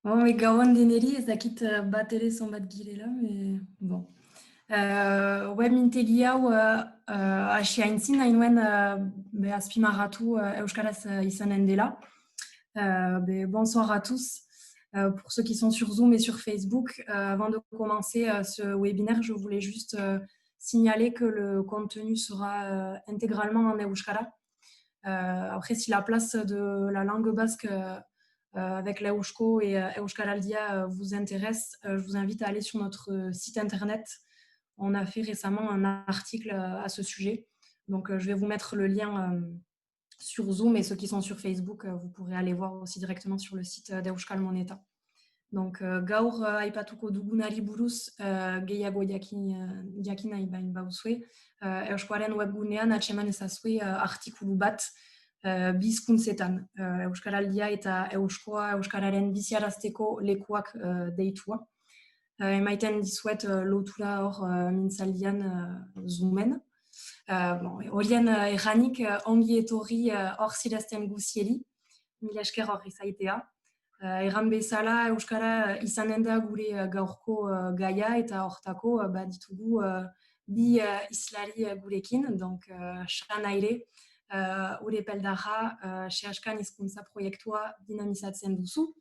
Bon, mais gauan deneri, ez dakit bat ere zonbat girela, mais bon. Ouais, mintegi hau hasi aintzin, nahi nuen azpimarratu euskaraz izanen dela. Bonsoir à tous. Pour ceux qui sont sur Zoom et sur Facebook, avant de commencer ce webinaire, je voulais juste signaler que le contenu sera intégralement en euskara. Après, si la place de la langue basque avec l'Eusko et Euskaraldia vous intéresse, je vous invite à aller sur notre site internet. On a fait récemment un article à ce sujet. Donc, je vais vous mettre le lien sur Zoom et ceux qui sont sur Facebook, vous pourrez aller voir aussi directement sur le site d'Euskal Moneta. Donc, gaur aipatuko dugunari buruz gehiago jakin nahi bain bauzue. Euskoaren webgunean atseman ezazue artikulu bat bi hizkuntzetan. Euskaraldia eta euskoa euskararen biziarazteko lekuak deitua. Emaiten dizuet lotura hor mintzaldian zoomen. Horien erranik ongi etorri hor zirezten guzieri, mila esker hor izaitea. Erran bezala euskara izanen da gure gaurko gaia eta hortako ditugu bi islari gurekin, donc Xana ere ure peldarra sehaskan hizkuntza proiektua dinamizatzen duzu.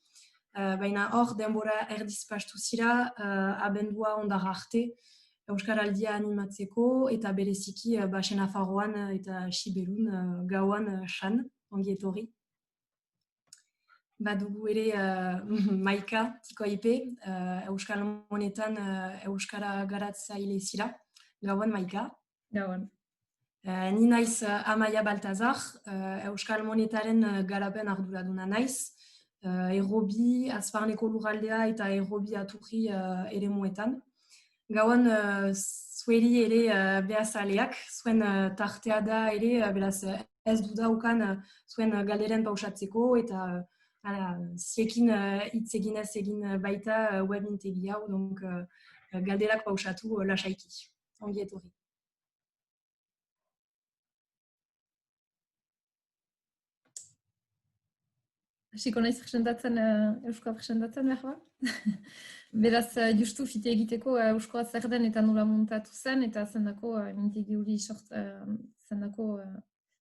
Baina hor denbora erdiz pastu zira abendua ondara arte Euskaraldia animatzeko eta bereziki Senafarroan eta Sibelun gauan Xan, ongi etorri. Badugu ere Maika Tikoipe, Euskal Monetan Euskara garatzaile zira. Gauan, Maika. Gauan. Ni naiz Amaia Baltazar, Euskal Monetaren garapen arduraduna naiz. Errobi, Azparneko lurraldea eta Errobi aturri eremuetan. Gauan, zueri ere behazaleak, zuen tartea da ere, beraz ez dudaukan zuen galderen pausatzeko eta ziekin hitz eginez egin baita webintegi hau, donc galderak pausatu lasaiki. Ongi etorri. Hasiko naiz presentatzen, euskoa presentatzen behar ba? Beraz, justu fite egiteko euskoa zer den eta nola montatu zen, eta zendako mintegi hori zendako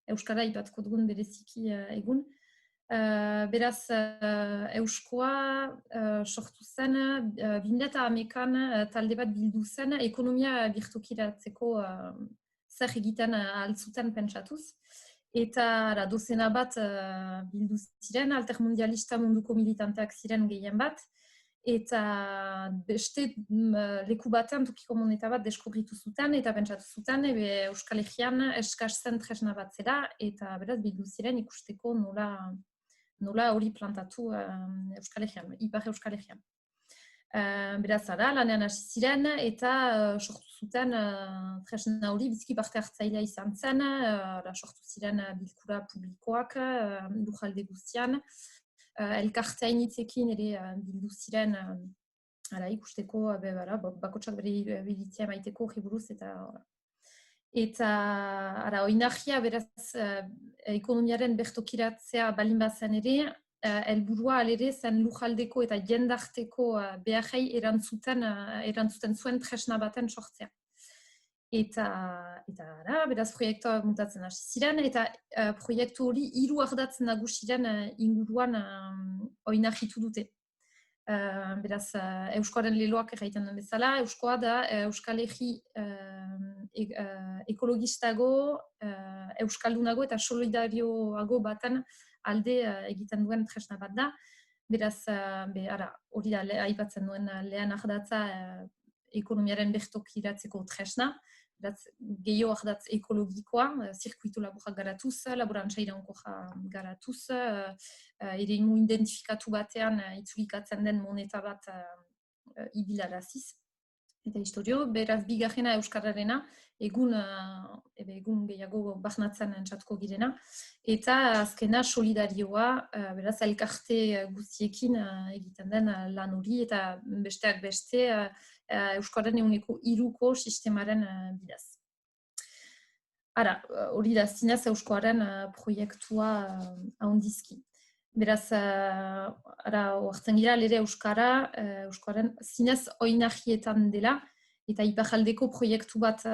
euskara ipatuko dugun bereziki egun. Beraz, euskoa sortu zen, 2011an talde bat bildu zen, ekonomia birtokiratzeko zer egiten altzuten pentsatuz. Eta dozena bat bildu ziren, altermundialista munduko militanteak ziren gehien bat, eta beste leku batean tokiko moneta bat deskubritu zuten, eta pentsatu zuten, Euskal Herrian eskaz zen tresna bat zera, eta beraz bildu ziren ikusteko nola hori plantatu Euskal Herrian, Ipar Euskal Herrian. Beraz, lanean hasi ziren eta sortu zuten tresna hori biziki parte hartzailea izan zen, sortu ziren bilkura publikoak lujalde guztian, elkarteain hitzekin ere bildu ziren ikusteko, bakotsak bere bilitzea maiteko hori buruz eta oinarria beraz ekonomiaren bertokiratzea balin bazen ere, helburua alere zen lujaldeko eta jendarteko beharrei erantzuten zuen tresna baten sortzea. Eta beraz proiektua montatzen hasi ziren, eta proiektu hori 3 ardatz nagusiren inguruan oinarritu dute. Beraz, euskoaren leloak erraiten den bezala, euskoa da Euskal Herri ekologistago, euskaldunago eta solidarioago baten alde egiten duen tresna bat da. Beraz, hori da aipatzen duen lehen ardatza ekonomiaren bertokiratzeko tresna. Beraz, gehiago ardatz ekologikoa, zirkuitu laburak garatuz, laborantza iraunkorra garatuz, eremu identifikatu batean itzulikatzen den moneta bat ibilaraziz. Eta historio, beraz, bigarrena euskararena, egun gehiago barnatzen entzatuko girena, eta azkena solidarioa, beraz, elkarte guztiekin egiten den lan hori, eta besteak beste, euskaren 3% sistemaren bidez. Hori da zinez euskoaren proiektua handizki. Beraz, oartzen gira, lere Euskararen zinez oinahietan dela, eta iparjaldeko proiektu bat,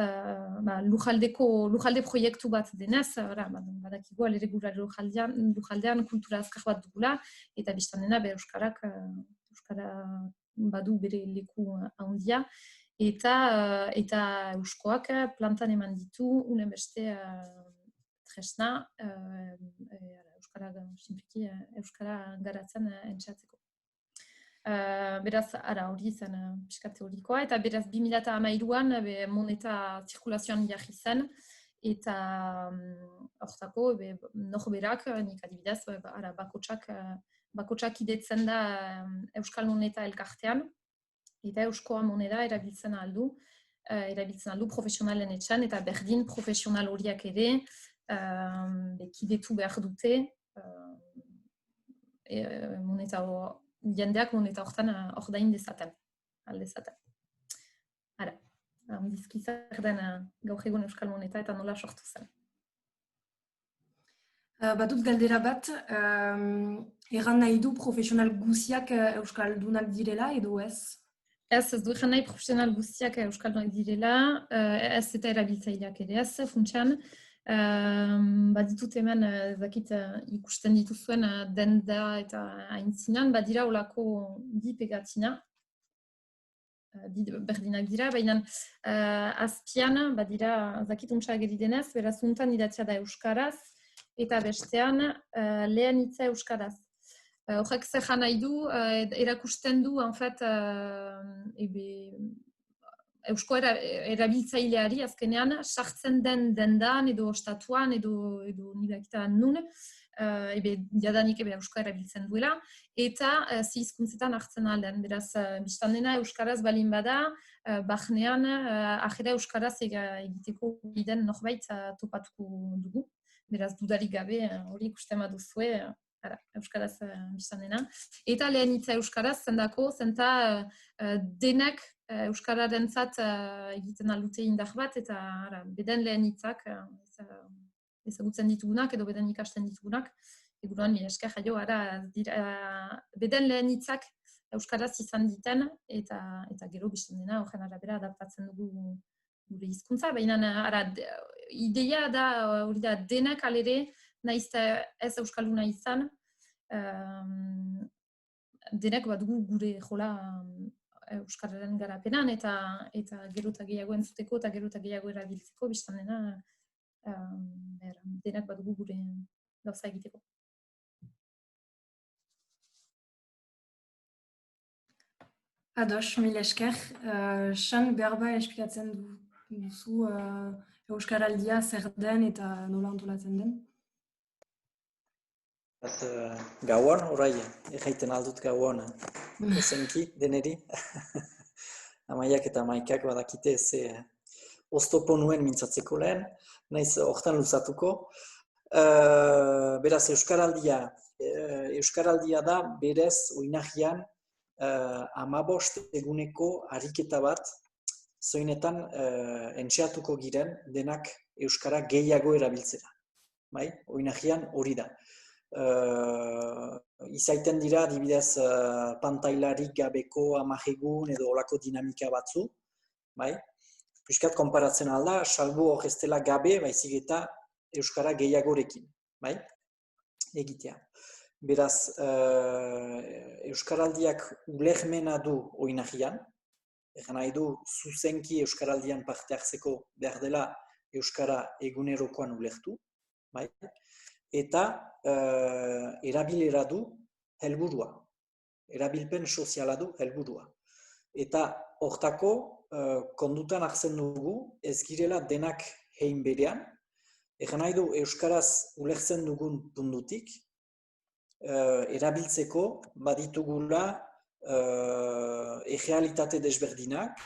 lujalde proiektu bat denez, badakigu alere gura lujaldean kultura azkar bat dugula, eta biztan dena Euskara badu bere leku handia, eta Euskoak plantan eman ditu, unen beste tresna, Euskara garatzen entzatzeko. Beraz, hori zen piskat teorikoa, eta beraz 2013an moneta zirkulazioan jarri zen, eta hortako, norberak, nik adibidez, bakotsak idetzen da Euskal Moneta elkartean, eta Euskoa moneda erabiltzen aldu profesionalen etxan, eta berdin profesional horiak ere kidetu behar dute jendeak moneta horretan ordain dezaten, aldezaten. Handizki zer den gaur egun Euskal Moneta eta nola sortu zen. Badut galdera bat, egan nahi du profesional guziak Euskaldunak direla edo ez? Ez du egan nahi profesional guziak Euskaldunak direla, ez eta erabiltzaileak ere ez, funtsean. Baditut hemen ikusten dituzuen denda eta aintzinan, badira olako bi pegatina, berdinak dira, baina azpian badira zakituntza ageri denez, beraz untan idatzia da Euskaraz, eta bestean lehen hitza Euskaraz. Horrek zer nahi du, erakusten du, en fait, Eusko erabiltzaileari azkenean sartzen den dendan edo ostatuan edo nibakita nun, jadanik Eusko erabiltzen duela, eta hizkuntzetan hartzen alden. Beraz, biztan dena Euskaraz balin bada, bahnean ajera Euskaraz egiteko biden norbait topatuko dugu. Beraz, dudarik gabe hori ikusten baduzue, Euskaraz biztan dena. Eta lehen hitza Euskaraz zendako, zenta denek Euskararentzat egiten aldute indar bat, eta beden lehen hitzak ezagutzen ditugunak edo beden ikasten ditugunak. Eguruan, mila esker jaio, beden lehen hitzak Euskaraz izan diten, eta gero biztan dena horren arabera adaptatzen dugu gure hizkuntza. Baina ideia da hori da denek alere, nahiz ez Euskalduna izan, denek badugu gure jola Euskararen garapenan, eta gero eta gehiago entzuteko eta gero eta gehiago erabiltzeko, biztan dena denak badugu gure gauza egiteko. Ados, mila esker. San berba esplikatzen duzu Euskaraldia zer den eta nola antolatzen den? Gauan, orai, egiten aldut gauan, ezenki, deneri. Amaiak eta amaikak badakite ze oztopo nuen mintzatzeko lehen, naiz hortan luzatuko. Beraz, Euskaraldia da berez oinahian 15 eguneko ariketa bat zoinetan entxeatuko giren denak Euskara gehiago erabiltzera. Oinahian hori da. Izaiten dira, adibidez, pantailarik gabeko 10 egun edo olako dinamika batzu. Piskat konparatzen alda, salbu hor ez dela gabe, baizik eta Euskara gehiagorekin. Egitea. Beraz, Euskaraldiak ulermena du oinahian. Egan nahi du, zuzenki Euskaraldian parte hartzeko behar dela Euskara egunerokoan ulertu. Eta erabilera du helburua. Erabilpen soziala du helburua. Eta hortako kondutan hartzen dugu ez girela denak hein berean. Egan nahi du Euskaraz ulertzen dugun puntutik erabiltzeko baditugula errealitate desberdinak,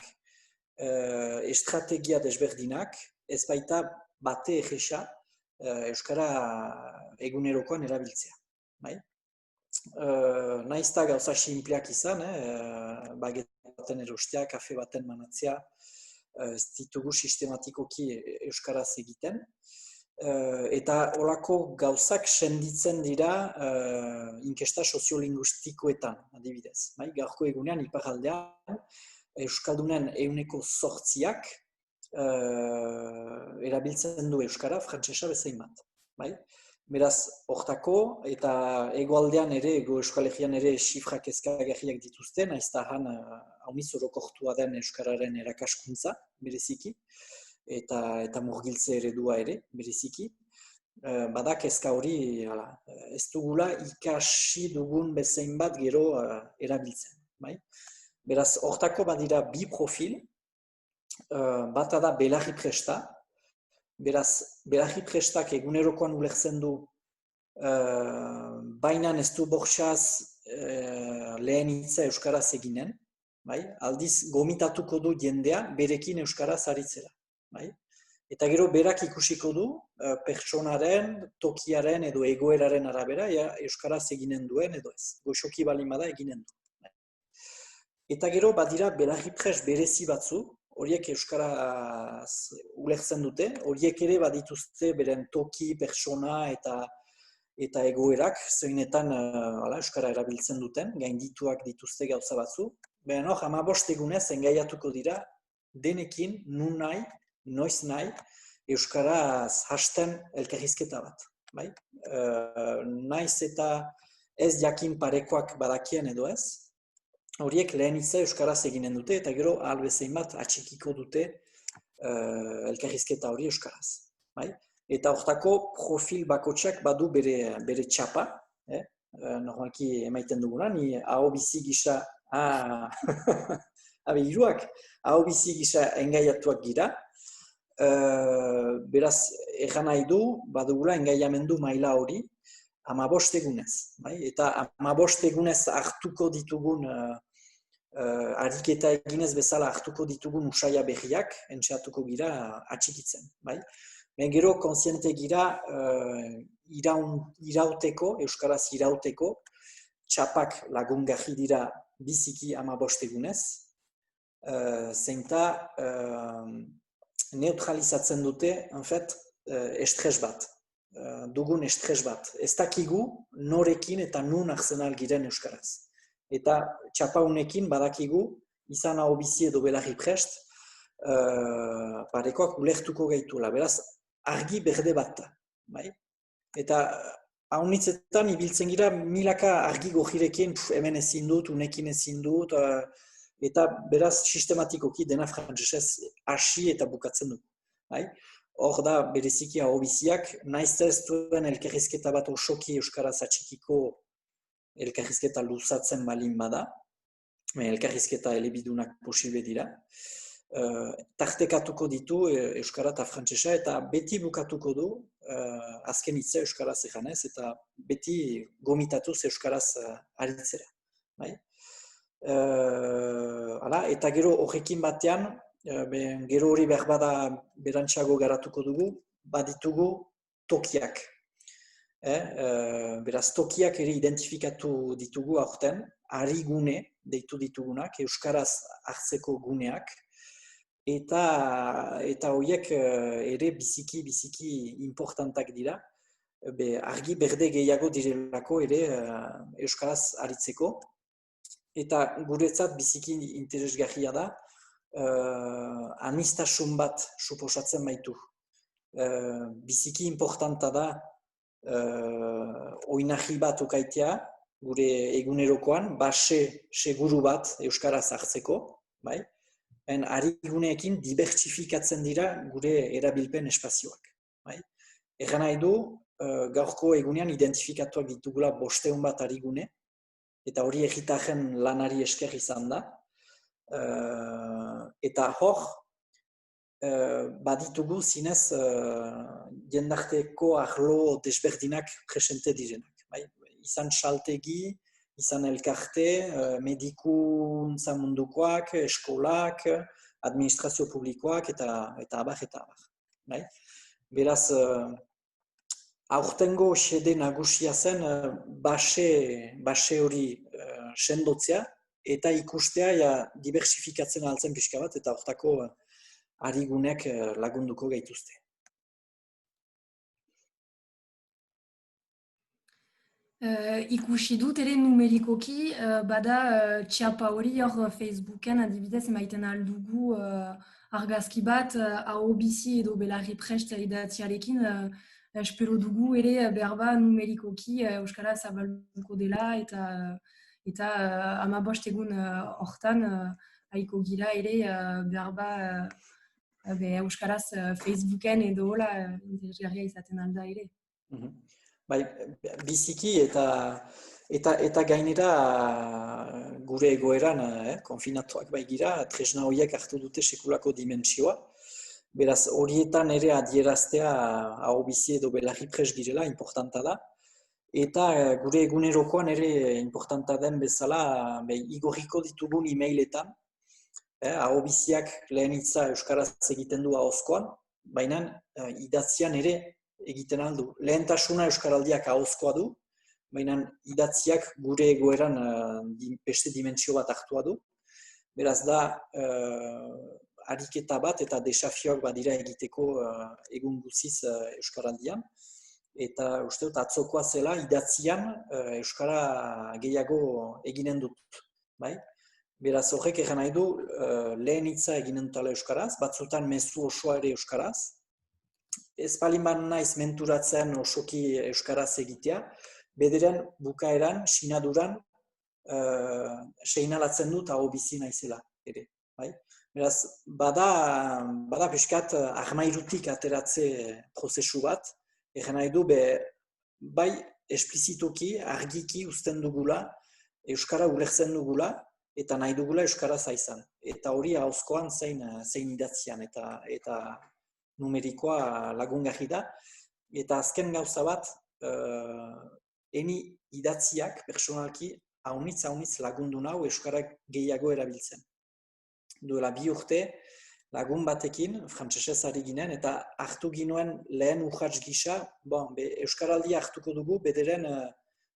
estrategia desberdinak, ez baita bate egesa Euskara egunerokoan erabiltzea. Nahiz eta gauza sinpleak izan, baget baten erostea, kafe baten manatzea, ez ditugu sistematikoki Euskaraz egiten. Eta holako gauzak senditzen dira inkesta soziolinguistikoetan, adibidez. Gaurko egunean, iparraldean, Euskaldunen 8%ak erabiltzen du Euskara, frantsesa bezain bat. Beraz, hortako, eta hegoaldean ere, Hego Euskal Herrian ere xifrak kezkagarriak dituzte, nahiz eta han hauniz orokortua den Euskararen erakaskuntza, bereziki, eta murgiltze eredua ere, bereziki. Bada kezka hori, ez dugula ikasi dugun bezain bat gero erabiltzen. Beraz, hortako badira bi profil, bata da belarri presta, beraz, belarri prestak egunerokoan ulertzen du, baina ez du bortxaz lehen hitza euskaraz eginen, aldiz gomitatuko du jendea berekin euskaraz aritzera. Eta gero berak ikusiko du pertsonaren, tokiaren edo egoeraren arabera euskaraz eginen duen edo ez, goxoki balin bada eginen du. Eta gero badira belarri pres berezi batzu, horiek euskaraz ulertzen dute, horiek ere badituzte beren toki, pertsona eta egoerak, zeinetan euskara erabiltzen duten, gaindituak dituzte gauza batzu. Baina 15 egunez engaiatuko dira denekin, nun nahi, noiz nahi, euskaraz hasten elkarrizketa bat. Naiz eta ez jakin parekoak badakien edo ez, horiek lehen hitza euskaraz eginen dute, eta gero ahal bezain bat atxikiko dute elkarrizketa hori euskaraz. Eta hortako profil bakotxak badu bere txapa, normalki emaiten duguna, ni aho bizi gisa, hiruak, aho bizi gisa engaiatuak gira, beraz, egan nahi du, badugula engaiamendu maila hori, 15 egunez. Eta 15 egunez hartuko ditugun, ariketa eginez bezala hartuko ditugun usaia berriak, entxeatuko gira atxikitzen. Gero, kontziente gira irauteko, euskaraz irauteko, txapak lagungarri dira biziki 15 egunez, zeinta neutralizatzen dute, estres bat, dugun estres bat. Ez dakigu norekin eta nun hartzen algiren euskaraz. Eta txapa honekin badakigu, izan hau bizi edo belarri prest, parekoak ulertuko gaituela. Beraz, argi berde bat da. Eta haunitzetan ibiltzen gira milaka argi gojirekin, hemen ezin dut, unekin ezin dut, eta beraz sistematikoki dena frantsesez hasi eta bukatzen du. Hor da bereziki hau biziak, naiz ez duen elkarrizketa bat osoki euskaraz atxikiko elkarrizketa luzatzen balin bada, elkarrizketa elebidunak posible dira, tartekatuko ditu euskara eta frantsesa, eta beti bukatuko du azken hitza euskaraz eganez, eta beti gomitatuz euskaraz aritzera. Eta gero horrekin batean, gero hori behar bada berantxago garatuko dugu, baditugu tokiak. Beraz, tokiak ere identifikatu ditugu aurten, ari gune deitu ditugunak, euskaraz hartzeko guneak, eta horiek ere biziki importantak dira, argi berde gehiago direlako ere euskaraz aritzeko, eta guretzat biziki interesgarria da, anistasun bat suposatzen baitu. Biziki importanta da oinahi bat ukaitea, gure egunerokoan, base seguru bat euskaraz hartzeko, ariguneekin dibertsifikatzen dira gure erabilpen espazioak. Egan nahi du, gaurko egunean identifikatuak ditugula 500 bat arigune, eta hori egitaren lanari esker izan da, eta hor, baditugu zinez jendarteko arlo desberdinak presente direnak. Izan saltegi, izan elkarte, medikuntza mundukoak, eskolak, administrazio publikoak eta abar. Beraz, aurtengo xede nagusia zen base hori sendotzea eta ikustea diversifikatzen altzen pixka bat eta hortako arigunek lagunduko gaituzte. Ikusi dut ere numerikoki, bada txapa hori hor Facebooken adibidez emaiten aldugu argazki bat aho bizi edo belarri prest idatziarekin espero dugu ere berba numerikoki Euskara zabalduko dela eta hamabost egun hortan haiko gira ere berba Euskaraz Facebooken edo hola interesgarria izaten alda ere. Bai, biziki eta gainera gure egoeran konfinatuak baigira, tresna horiek hartu dute sekulako dimentsioa. Beraz, horietan ere adieraztea aho bizi edo belarri pres girela, importanta da. Eta gure egunerokoan ere importanta den bezala, igorriko ditugun e-mailetan, aho biziak lehen hitza euskaraz egiten du ahozkoan, baina idatzian ere egiten aldu. Lehentasuna euskaraldiak ahozkoa du, baina idatziak gure egoeran beste dimentsio bat hartua du. Beraz da, ariketa bat eta desafioak badira egiteko egun guziz euskaraldian. Eta uste dut atzokoa zela idatzian euskara gehiago eginen dut. Bai? Beraz horrek egan nahi du lehen hitza eginen dutela euskaraz, batzutan mezu osoa ere euskaraz. Ez palin bat naiz menturatzen osoki euskaraz egitea, bederen bukaeran, sinaduran, seinalatzen dut aho bizi naizela ere. Bai? Beraz, bada pixkat armairutik ateratze prozesu bat, egan nahi du bai esplizitoki, argiki uzten dugula, euskara ulertzen dugula, eta nahi dugula euskaraz izan. Eta hori ahozkoan zein idatzian eta numerikoa lagungarri da. Eta azken gauza bat, eni idatziak, personalki, haunitz lagundu nau euskara gehiago erabiltzen. Duela 2 urte, lagun batekin, frantsesez ari ginen, eta hartu ginuen lehen urrats gisa, euskaraldia hartuko dugu, bederen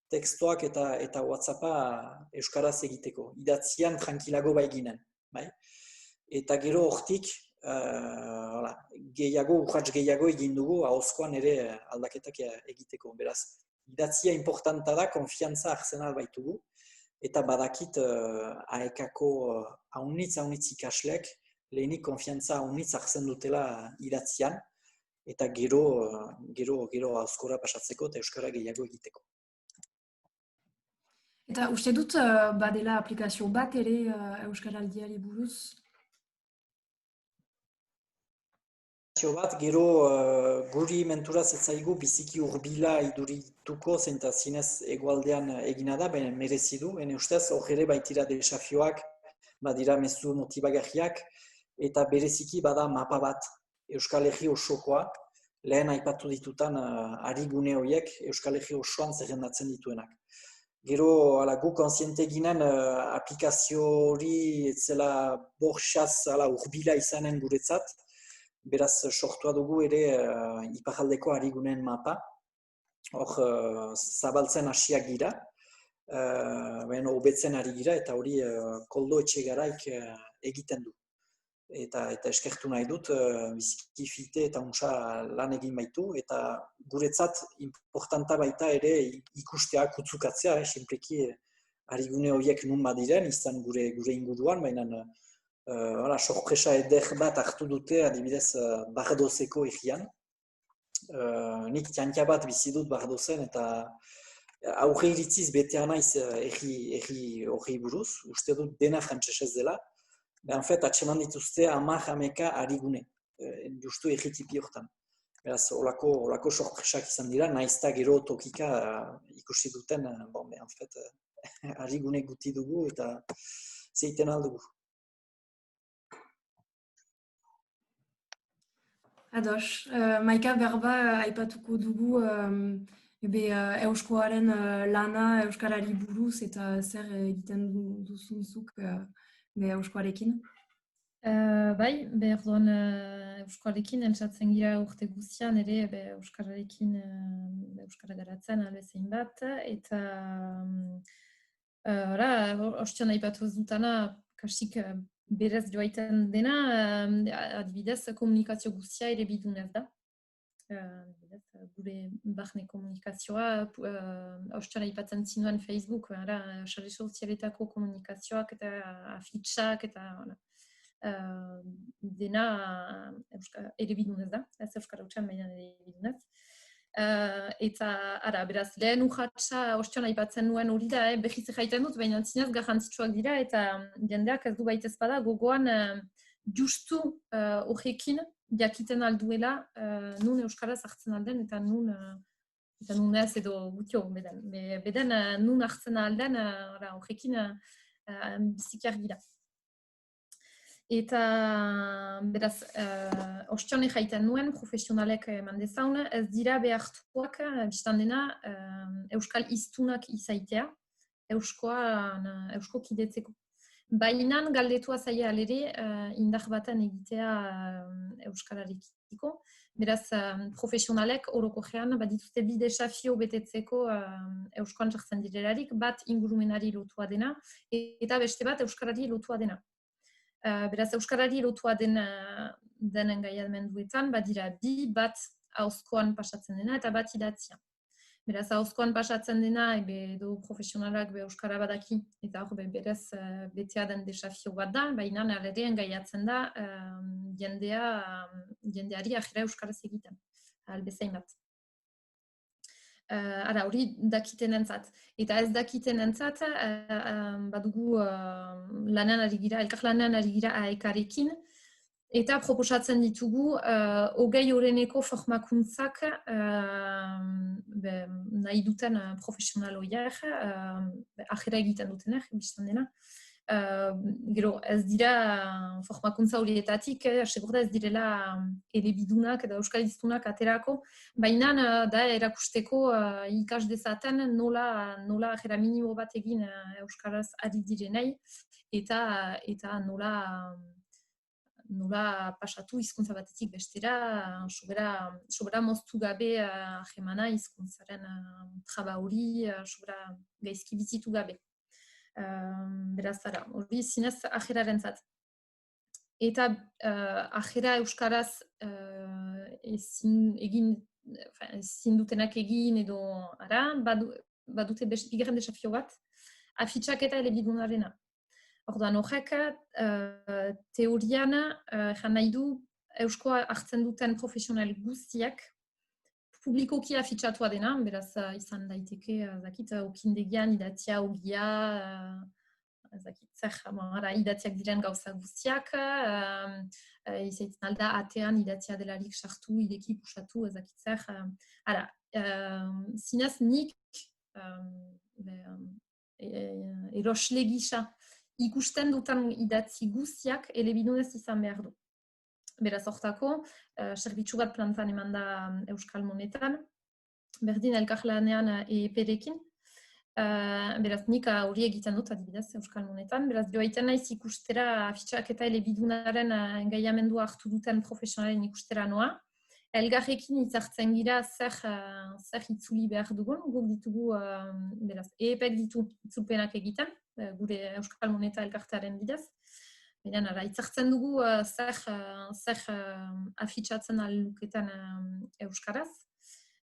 tekstoak eta WhatsAppa euskaraz egiteko. Idatzian tranquilago bai ginen. Bai? Eta gero hortik, urrats gehiago egin dugu, ahozkoan ere aldaketak egiteko. Beraz, idatzia importanta da, konfiantza hartzen albaitugu, eta badakit aekako haunitz ikasleek, lehenik konfiantza haunitz hartzen dutela idatzian, eta gero ahozkora pasatzeko eta euskara gehiago egiteko. Eta uste dut badela aplikazio bat ere euskaraldiari buruz? Gero guri menturaz ez zaigu biziki hurbila idurituko zenta zinez egualdean egina da, baina merezi du. Hene ustez, hor ere baitira desafioak, badira mezu motibagarriak, eta bereziki bada mapa bat Euskal Herri osokoa, lehen aipatu ditutan arigune horiek Euskal Herri osoan zerrendatzen dituenak. Gero, gu konsiente ginen aplikazio hori etzela borxaz hurbila izanen guretzat, beraz sortua dugu ere iparraldeko ariguneen mapa, hor zabaltzen hasiak gira, hobetzen ari gira, eta hori Koldo Etxegaraik egiten du. Eta eskertu nahi dut, biziki filte eta untsa lan egin baitu, eta guretzat importanta baita ere ikustea, kutzukatzea, sinpleki arigune horiek nun badiren, izan gure inguruan, baina sorpresa eder bat hartu dute, adibidez Bardozeko egian. Nik tiantia bat bizi dut Bardozen, eta aurre iritziz betea naiz egi hori buruz, uste dut dena frantsesez dela. En fet, atseman dituzte 10 arigune, justu egitipi hortan. Beraz, olako sorpresak izan dira, naizta gero tokika ikusi duten, en fet, arigune guti dugu eta zeiten aldugu. Ados, Maika berba aipatuko dugu euskoaren lana euskarari buruz eta zer egiten duzunzuk euskoarekin? Bai, orduan euskalekin entzatzen gira urte guztian ere euskararekin euskara garatzen albezein bat, eta ostian aipatu ez dutana kasik berez joaiten dena, adibidez komunikazio guztia ere bidunez da. gure barne komunikazioa, ostara ipatzen zinuen Facebook, sare sozialetako komunikazioak eta afitxak eta dena elebidunez da, ez euskara hutsan baina elebidunez. Eta beraz, lehen urratsa ostara ipatzen nuen hori da, behiz jaiten dut, baina zinez garrantzitsuak dira eta jendeak ez du baitez bada gogoan justu horrekin jakiten alduela nun euskaraz hartzen alden eta nun ez edo gutio beden. Beden nun hartzen alden horrekin bizikiak gira. Eta beraz, ostion jaiten nuen profesionalek eman dezaun, ez dira behartuak biztan dena euskal hiztunak izaitea, eusko kidetzeko. Baina galdetua zaila alere indar baten egitea euskararekiko. Beraz, profesionalek orokorrean badituzte bi desafio betetzeko euskoan jartzen direlarik, bat ingurumenari lotua dena, eta beste bat euskarari lotua dena. Beraz, euskarari lotua denen gaiamenduetan, badira bi, bat ahozkoan pasatzen dena eta bat idatzia. Beraz, ahozkoan pasatzen dena, edo profesionalak euskara badaki, eta hor berez betea den desafio bat da, baina alereen gaiatzen da jendeari ajera euskaraz egiten, albezain bat. Hori dakiten entzat. Eta ez dakiten entzat, badugu lanean ari gira, elkarlanean ari gira AEK-arekin, eta proposatzen ditugu 20 oreneko formakuntzak nahi duten profesional horiek, ajera egiten dutenek, biztan dena. Gero, ez dira formakuntza horietatik, segurda ez direla elebidunak edo euskaliztunak aterako, baina da erakusteko ikas dezaten nola ajera minimo bat egin euskaraz ari direnei eta nola pasatu hizkuntza batetik bestera, sobera moztu gabe ahemana hizkuntzaren traba hori, sobera gaizki bizitu gabe. Beraz, hori zinez ajeraren zat. Eta ajera euskaraz ezin dutenak egin edo badute bigarren desafio bat, afitxak eta elebidunarena. Orduan horrek, teorian, jan nahi du euskoa hartzen duten profesional guztiak, publikoki afitxatua dena, beraz izan daiteke, okindegian, idatzia, ogia, idatziak diren gauza guztiak, izaitzen alda atean idatzia delarik sartu, ideki pusatu, zinez nik erosle gisa ikusten dutan idatzi guztiak elebidunez izan behar du. Beraz, hortako, zerbitzu bat plantan eman da Euskal Monetan, berdin elkarlanean EEP-rekin. Beraz, nik hori egiten dut, adibidez, Euskal Monetan. Beraz, joaiten naiz ikustera afitxak eta elebidunaren engaiamendua hartu duten profesionalen ikustera noa. Elgarrekin itzartzen gira zer itzuli behar dugun, guk ditugu, beraz, EEP-ek ditu itzulpenak egiten, gure Euskal Moneta elkartearen bidez. Baina, itzartzen dugu zer afitxatzen aluketan euskaraz.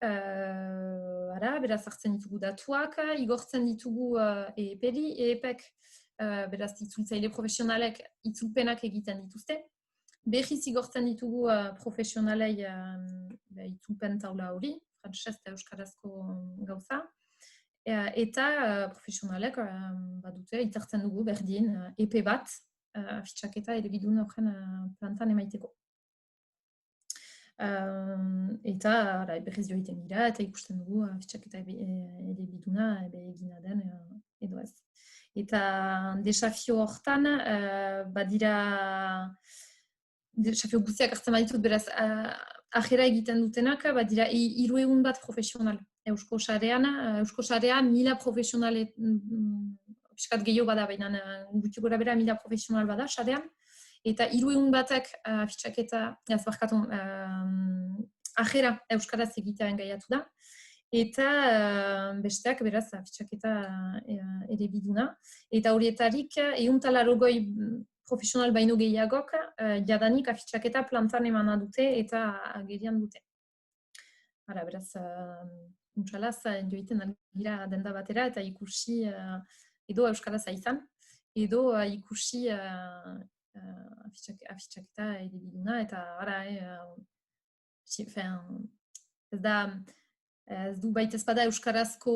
Beraz, hartzen ditugu datuak, igortzen ditugu EEP-ri, EEP-ek, beraz, itzultzaile profesionalek itzulpenak egiten dituzte. Behiz igortzen ditugu profesionalei itzulpen taula hori, frantsez eta euskarazko gauza. Eta profesionalek badute, itzartzen dugu berdin EP bat, afitxak eta elebidun horren plantan emaiteko. Eta berriz joiten gira eta ikusten dugu afitxak eta elebiduna egina den edo ez. Eta desafio hortan, badira desafio guztiak hartzen baditut, beraz, ajera egiten dutenak, badira 300 bat profesional. Eusko Sarea 1000 profesional piskat gehiago bada, baina gutxi gora bera 1000 profesional bada, sarean. Eta 300 batek fitxaketa, ajera euskaraz egitea engaiatu da. Eta besteak, beraz, fitxaketa elebiduna. Eta horietarik, 180 profesional baino gehiagok, jadanik fitxaketa plantan emana dute eta agerian dute. beraz, untxalaz, joiten gira denda batera eta ikusi edo euskaraz izan, edo ikusi afitxaketa edibiduna, eta ez da, ez du baita ezpada euskarazko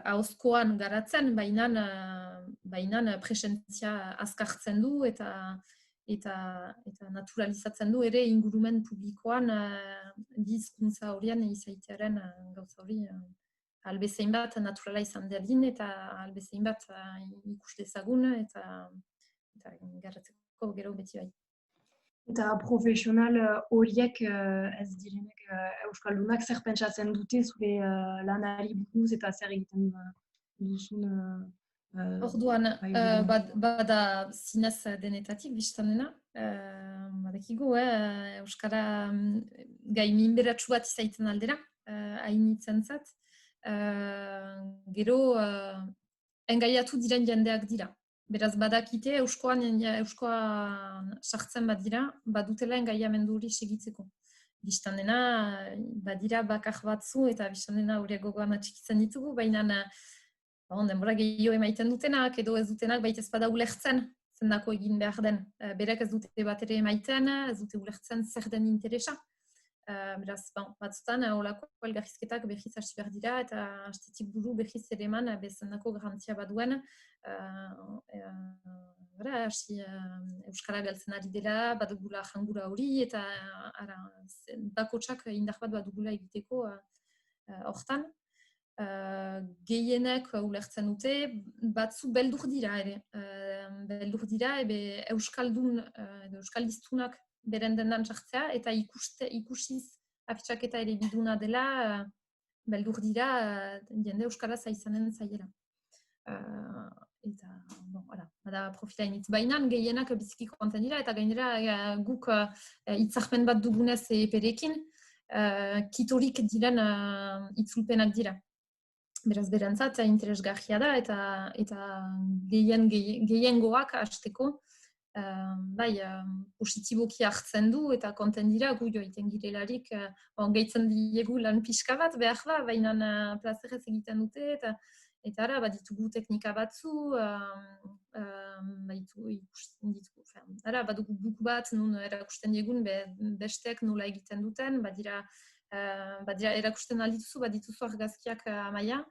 ahozkoan garatzen, baina presentzia azkartzen du eta naturalizatzen du ere ingurumen publikoan bi hizkuntza horien izaitearen gauza hori albezein bat naturala izan dadin eta albezein bat ikus dezagun eta garratzeko gero beti bai. Eta profesional horiek ez direnek euskaldunak zer pentsatzen dute zure lanari buruz eta zer egiten duzun Orduan, bada zinez denetatik biztan dena. Badakigu, euskara gai minberatsu bat izaiten aldera, hainitzen zat. Gero, engaiatu diren jendeak dira. Beraz, badakite euskoan sartzen badira, badutela engaiamendu hori segitzeko. Biztan dena, badira bakar batzu eta biztan dena horiek gogoan atxikitzen ditugu, baina denbora gehiago emaiten dutenak, edo ez dutenak baita ez bada ulertzen zendako egin behar den. Berek ez dute bat ere emaiten, ez dute ulertzen zer den interesa. Beraz, batzutan, holako elgarrizketak behiz hasi behar dira, eta hastetik buru behiz ere eman, bezendako garantzia baduen, hasi euskara galtzen ari dela, badugula jangura hori, eta bakotsak indar bat badugula egiteko hortan. Gehienek ulertzen dute, batzu beldur dira ere. Beldur dira, euskaldun, euskaldiztunak beren dendan sartzea, eta ikusiz afitxaketa ere biduna dela, beldur dira jende euskaraz izanen zaiela. Eta, bada profila initz bainan, gehienak biziki konten dira, eta gainera guk itzarpen bat dugunez eperekin, kitorik diren itzulpenak dira. Beraz, berantzat, interesgarria da, eta gehiengoak hasteko, positiboki hartzen du, eta konten dira, gu joiten girelarik, gehitzen diegu lan pixka bat, behar ba, baina plazerez egiten dute, eta ditugu teknika batzu, badugu buku bat, nun erakusten diegun, bestek nola egiten duten, badira erakusten aldituzu, badituzu argazkiak amaia.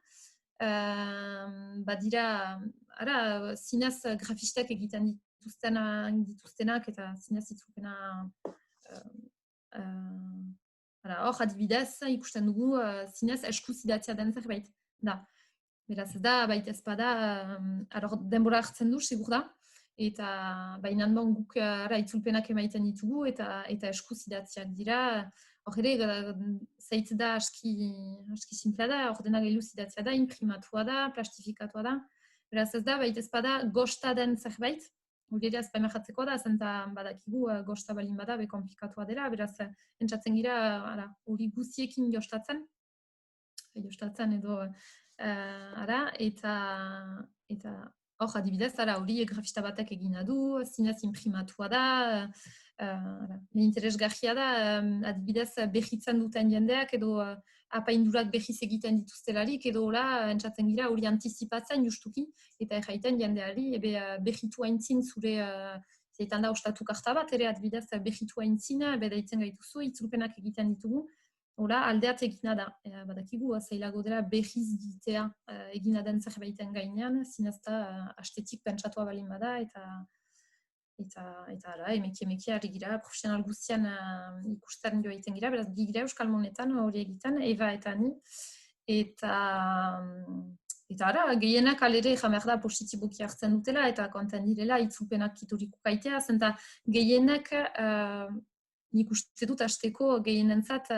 Badira, zinez grafistek egiten dituztenak eta zinez itzulpena hor adibidez ikusten dugu zinez eskuz idatzia den zerbait. Da. Beraz ez da, baita ez bada, denbora hartzen du, segur da, eta bainan guk itzulpenak emaiten ditugu eta eskuz idatziak dira. Hor ere, zaitz da aski simplea da, ordenagailu idatzia da, imprimatua da, plastifikatua da. Beraz ez da, baita ez bada, gosta den zerbait, hori ere azpaimarratzeko da, zenta badakigu gosta balin bada, bekomplikatua dela, beraz entzatzen gira, hori guziekin jostatzen edo, eta hor adibidez, hori grafista batek egina du, zinez imprimatua da, interesgarria da, adibidez behitzen duten jendeak edo apaindurak behiz egiten dituztelarik edo entzatzen gira hori antizipatzen justuki eta erraiten jendeari behitu haintzin zure zeitan da ostatu karta bat ere adibidez behitu haintzin bedaitzen gaituzu, itzulpenak egiten ditugu aldeat egina da. Badakigu, zailago dela behiz ditea egina den zerbaiten gainean, zinezta hastetik pentsatua balin bada eta emeki ari gira, profesional guztian ikusten joa gira, beraz gira Euskal Monetan hori egiten, Eva eta ni, eta gehienak alere jamer da positiboki hartzen dutela eta konten direla itzulpenak kituriko kaitea, zenta gehienak nik uste dut hasteko gehienentzat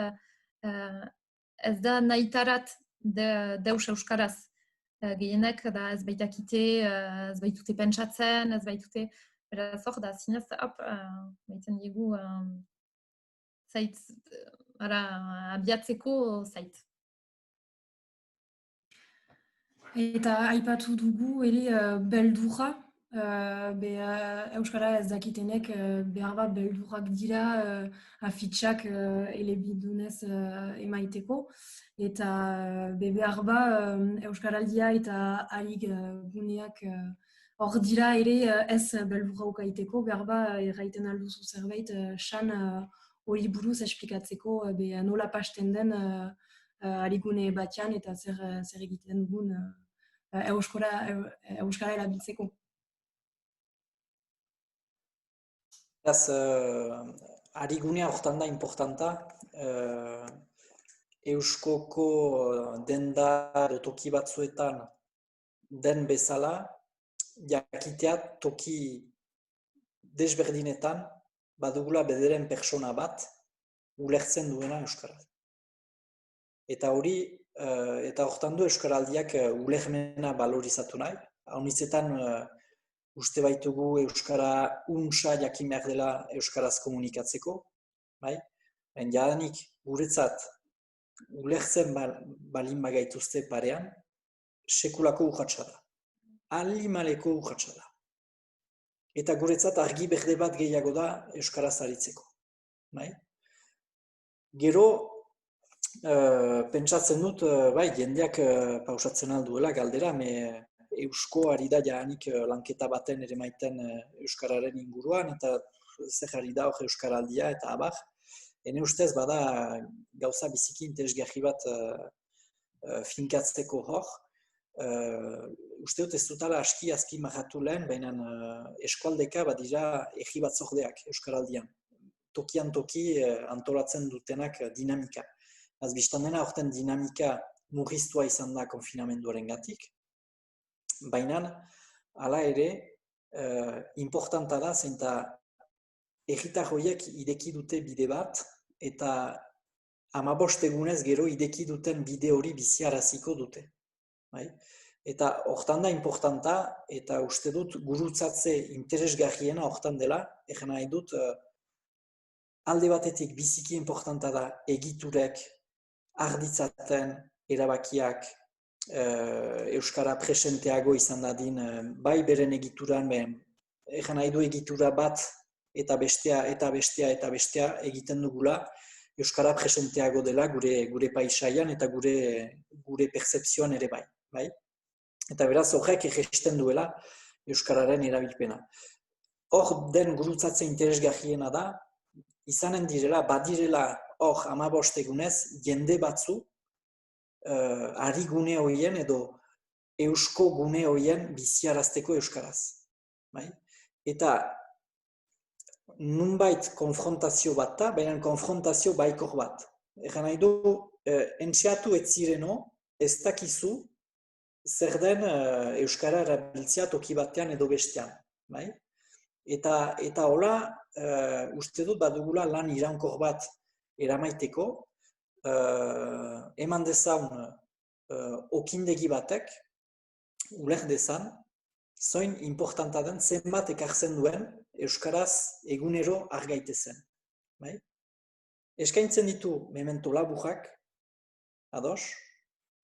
ez da nahitarat deus euskaraz. Gehienak da ez baitakite, ez baitute pentsatzen, ez baitute beraz hor da zinez, baiten diegu zait, abiatzeko zait. Eta aipatu dugu ere beldurra, Euskara ez dakitenek behar bat beldurrak dira afitxak elebidunez emaiteko. Eta behar ba Euskaraldia eta harik guneak hor dira ere ez beldurra ukaiteko. Behar ba erraiten alduzu zerbait san hori buruz esplikatzeko nola pasten den harigune batean eta zer egiten dugun Euskara erabiltzeko. Beraz, harigunea hortan da importanta, Euskoko denda edo toki batzuetan den bezala, jakitea toki desberdinetan badugula bederen persona bat ulertzen duena Euskaraz. Eta hori, eta hortan du Euskaraldiak ulermena balorizatu nahi. Haunitzetan uste baitugu Euskara unsa jakin behar dela Euskaraz komunikatzeko. Bai? Jadanik guretzat ulertzen balin bagaituzte parean, sekulako urratsa da. Alimaleko urratsa da. Eta guretzat argi berde bat gehiago da Euskaraz aritzeko. Bai? Gero, pentsatzen dut, bai, jendeak pausatzen alduela galdera, Eusko ari da jaanik lanketa baten ere maiten Euskararen inguruan, eta zer ari da hor Euskaraldia eta abar. Ene ustez bada gauza biziki interesgarri bat finkatzeko hor. Uste dut ez dutala aski marratu lehen, baina eskualdeka badira egi batzordeak Euskaraldian. Tokian toki antolatzen dutenak dinamika. Biztan dena horten dinamika murriztua izan da konfinamenduaren gatik. Baina, hala ere, importanta da, zenta herritar horiek ideki dute bide bat, eta 15 egunez gero ideki duten bide hori biziaraziko dute. Eta hortan da importanta, eta uste dut gurutzatze interesgarriena hortan dela, egen nahi dut, alde batetik biziki importanta da egiturek arditzaten erabakiak Euskara presenteago izan dadin, bai beren egituran, egen nahi du egitura bat eta bestea egiten dugula Euskara presenteago dela gure paisaian eta gure percepzioan ere bai. Eta beraz horrek egisten duela Euskararen erabilpena. Hor den gurutzatze interesgarriena da, izanen direla, badirela hor 15 egunez, jende batzu ari gune horien edo eusko gune horien biziarazteko Euskaraz. Eta nunbait konfrontazio bat da, baina konfrontazio baikor bat. Egan nahi du, entxeatu ez zireno, ez dakizu zer den Euskara erabiltzea toki batean edo bestean. Eta hola, uste dut badugula lan iraunkor bat eramaiteko, eman dezaun okindegi batek, uler dezan, zoin importanta den zenbat ekartzen duen Euskaraz egunero argaitezen. Eskaintzen ditu memento laburrak, ados,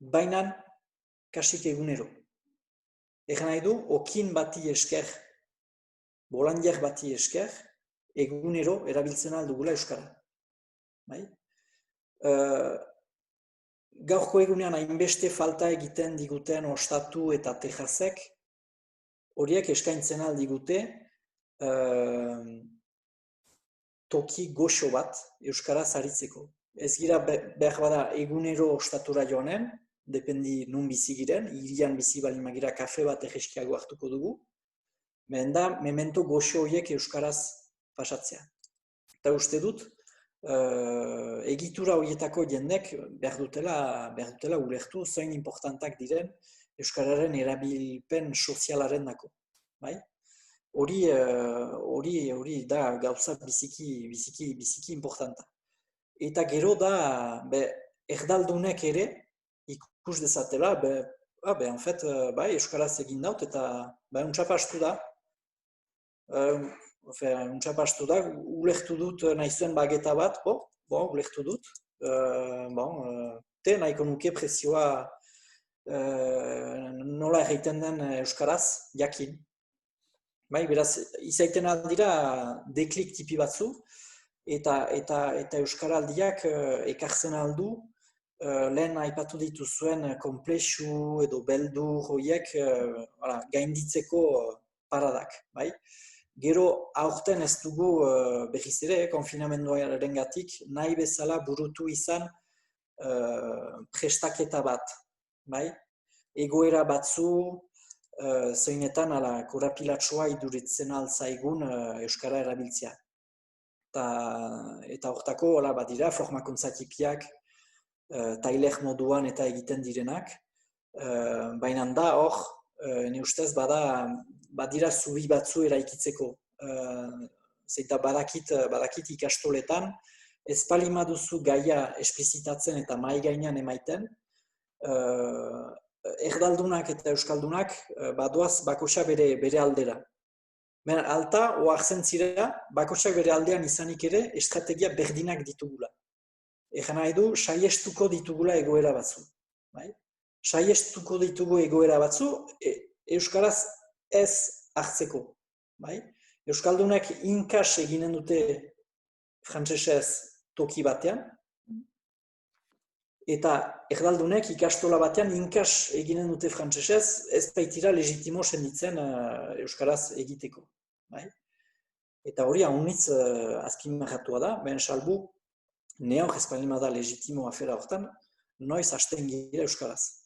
bainan kasik egunero. Egan nahi du, okin bati esker, bolandiak bati esker, egunero erabiltzen aldugula Euskara. Gaurko egunean hainbeste falta egiten diguten ostatu eta Texasek, horiek eskaintzen aldigute toki goxo bat Euskaraz aritzeko. Ez gira behar bada egunero ostatura joanen, dependi nun bizi giren, hirian bizi balin magira kafe bat egeskiago hartuko dugu, da memento goxo horiek Euskaraz pasatzea. Eta uste dut, egitura horietako jendek behar dutela ulertu zoin importantak diren Euskararen erabilpen sozialaren dako. Hori da gauza biziki importanta. Eta gero da, erdaldunek ere ikus dezatela, en fet, Euskaraz egin daut eta untxapastu da. Untxapastu da, ulertu dut nahizuen bageta bat, ulertu dut. Nahiko nuke prezioa nola egiten den Euskaraz, jakin. Bai, beraz, izaiten aldira deklik tipi batzu, eta Euskaraldiak ekartzen aldu, lehen aipatu dituzuen konplexu edo beldur horiek gainditzeko paradak. Bai? Gero aurten ez dugu berriz ere, konfinamenduarengatik nahi bezala burutu izan prestaketa bat. Bai? Egoera batzu, zeinetan korapilatsua iduritzen altzaigun Euskara erabiltzea. Eta hortako badira formakuntza tipiak tailer moduan eta egiten direnak, baina da hor, ne ustez badira zubi batzu eraikitzeko. Zeita badakit ikastoletan, ez palima duzu gaia esplizitatzen eta mai gainean emaiten, erdaldunak eta euskaldunak badoaz bakosa bere aldera. Alta, oartzen zira, bakosak bere aldean izanik ere, estrategia berdinak ditugula. Egan nahi du, saiestuko ditugula egoera batzu. Saiestuko ditugu egoera batzu, euskaraz ez hartzeko. Euskaldunak inkas eginen dute frantsesez toki batean, eta erdaldunek ikastola batean inkas eginen dute frantsesez, ez baitira legitimo senditzen euskaraz egiteko. Eta hori haunitz azpimarratua da, behen salbu, neok ez palima da legitimo afera hortan, noiz hasten gira euskaraz.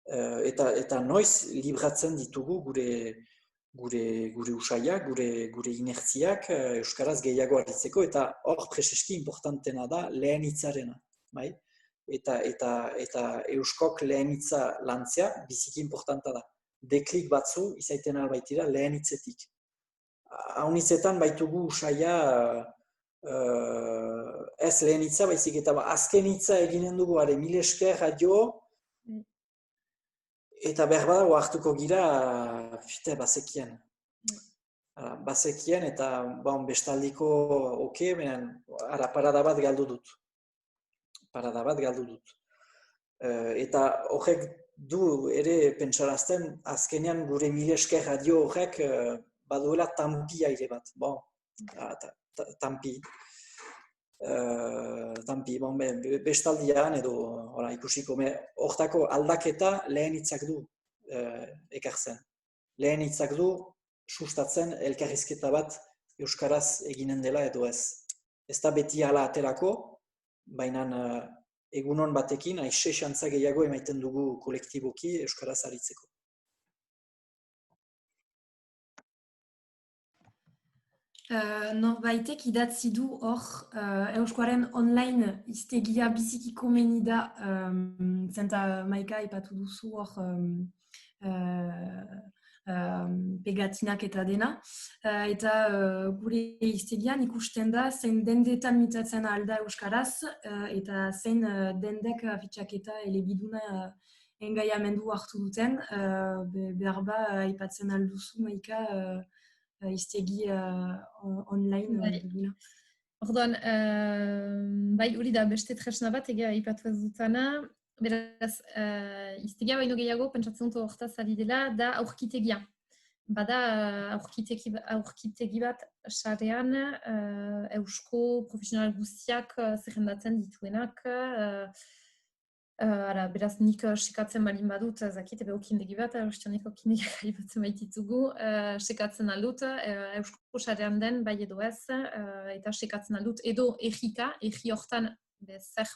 Eta noiz libratzen ditugu gure usaiak, gure inertziak euskaraz gehiago aritzeko, eta hor preseski importantena da lehen hitzarena. Eta euskok lehen hitza lantzea biziki importanta da. Deklik batzu izaiten albaitira lehen hitzetik. Haunitzetan baitugu usaia ez lehen hitza, baizik eta azken hitza eginen dugu, mil esker, adio, eta berbada hartuko gira, bazekien. Bazekien eta bestaldiko parada bat galdu dut. Eta horrek du ere pentsarazten, azkenean gure mil esker adio horrek baduela tampi aire bat. Tampi, bestaldian edo ikusiko. Hortako aldaketa lehen hitzak du ekartzen. Lehen hitzak du sustatzen elkarrizketa bat euskaraz eginen dela edo ez. Ez da beti hala aterako, baina egunon batekin, aixe xantza gehiago emaiten dugu kolektiboki euskaraz aritzeko. Norbaitek idatzi du hor Euskararen online hiztegia biziki komeni da, zenta Maika aipatu duzu hor pegatinak eta dena. Eta gure hiztegian ikusten da zein dendetan mintzatzen alda euskaraz eta zein dendek fitxaketa elebiduna engaiamendu hartu duten. Berba aipatzen alduzu, Maika, hiztegi online dugula. Orduan, bai hori da beste tresna bat egia aipatu ez dutana. Beraz, hiztegia baino gehiago pentsatzen dut hortaz ari dela da aurkitegia. Bada aurkitegi bat sarean eusko profesional guztiak zerrendatzen dituenak. Beraz, nik sekatzen balin badut, zakit, okindegi bat, ostioneko kindegiak aipatzen baititugu, sekatzen aldut, eusko sarean den, bai edo ez, eta sekatzen aldut, edo egi hortan, zer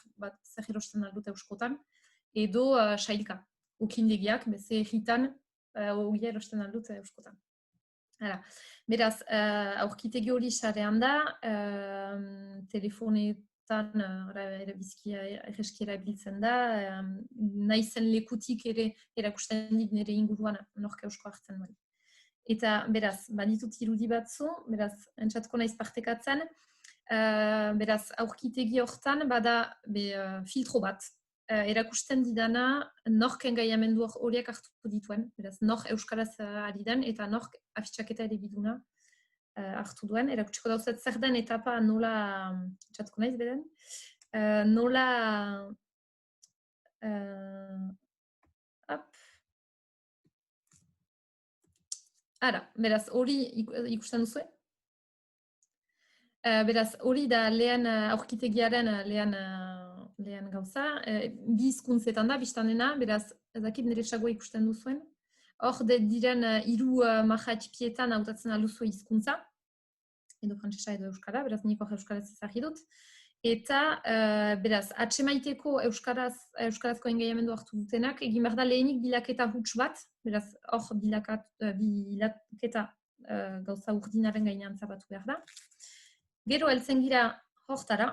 erosten aldut euskotan, edo sailka, okindegiak, ze egitan, hori erosten aldut euskotan. Beraz, aurkitegi hori sarean da, telefonetan, biziki erreski erabiltzen da, naizen lekutik ere erakusten dit nire inguruan nork eusko hartzen duen. Eta beraz, baditut irudi batzu, beraz, entzatko naiz partekatzen, beraz, aurkitegi hortan bada filtro bat. Erakusten didana nork engaiamendu horiek hartuko dituen, beraz, nork euskaraz ari den eta nork afitxaketa ere biduna hartu duen, erakutsiko dauzet zer den etapa nola, txatko naiz beden, nola Ara, beraz, hori ikusten duzu. Beraz, hori da lehen aurkitegiaren lehen gauza. Bi hizkuntzetan da, biztanena, beraz, ez dakit nire sagoa ikusten duzuen. Hor diren hiru mahatxipietan hautatzen alduzu hizkuntza, edo frantsesa edo euskara, beraz, nik hor euskaraz ezagri dut. Eta, beraz, atsemaiteko euskarazko engaiamendu hartu dutenak, egin behar da lehenik bilaketa huts bat, beraz, hor bilaketa gauza urdinaren gainean zabatu behar da. Gero heltzen gira hortara,